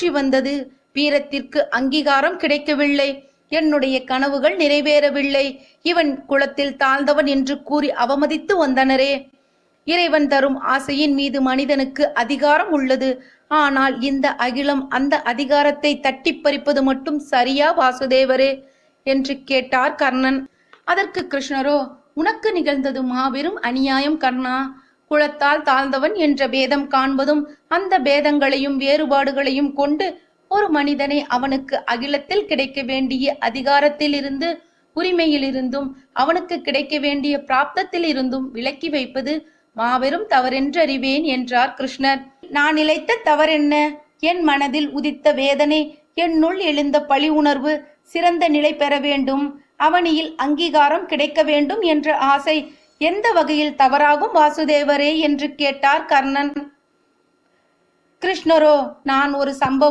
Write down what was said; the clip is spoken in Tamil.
வந்தது. வீரத்திற்கு அங்கீகாரம் கிடைக்கவில்லை. என்னுடைய கனவுகள் நிறைவேறவில்லை. இவன் குலத்தில் தாழ்ந்தவன் என்று கூறி அவமதித்து வந்தனரே. இறைவன் தரும் ஆசையின் மீது மனிதனுக்கு அதிகாரம் உள்ளது. ஆனால் இந்த அகிலம் அந்த அதிகாரத்தை தட்டி பறிப்பது மட்டும் சரியா வாசுதேவரே என்று கேட்டார் கர்ணன். அதற்கு கிருஷ்ணரோ, உனக்கு நிகழ்ந்தது மாபெரும் அநியாயம் கர்ணா. குலத்தால் தாழ்ந்தவன் என்ற பேதம் காண்பதும் அந்த பேதங்களையும் வேறுபாடுகளையும் கொண்டு ஒரு மனிதனை அவனுக்கு அகிலத்தில் கிடைக்க வேண்டிய அதிகாரத்தில் இருந்து உரிமையிலிருந்தும் அவனுக்கு கிடைக்க வேண்டிய பிராப்தத்தில் இருந்தும் விலக்கி வைப்பது மாபெரும் தவறென்றறிவேன் என்றார் கிருஷ்ணர். நான் இழைத்த தவறென்ன? என் மனதில் உதித்த வேதனை, என்னுள் எழுந்த பழி உணர்வு சிறந்த நிலை பெற வேண்டும், அவனியில் அங்கீகாரம் கிடைக்க வேண்டும் என்ற ஆசை எந்த வகையில் தவறாகும் வாசுதேவரே என்று கேட்டார் கர்ணன். கிருஷ்ணரோ, நான் ஒரு சம்பவம்